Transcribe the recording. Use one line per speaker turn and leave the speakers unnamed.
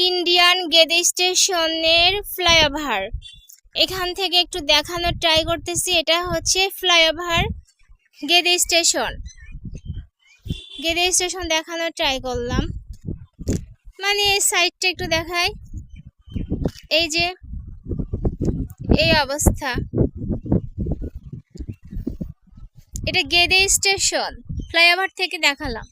Indian Gede স্টেশনের flyover. এখান থেকে একটু দেখানোর ট্রাই করতেছি। এটা হচ্ছে flyover Gede station. Gede station দেখানোর ট্রাই করলাম, মানে এই সাইডটা একটু দেখাই। এই যে এই অবস্থা, এটা গেদে স্টেশন, ফ্লাইওভার থেকে দেখালাম।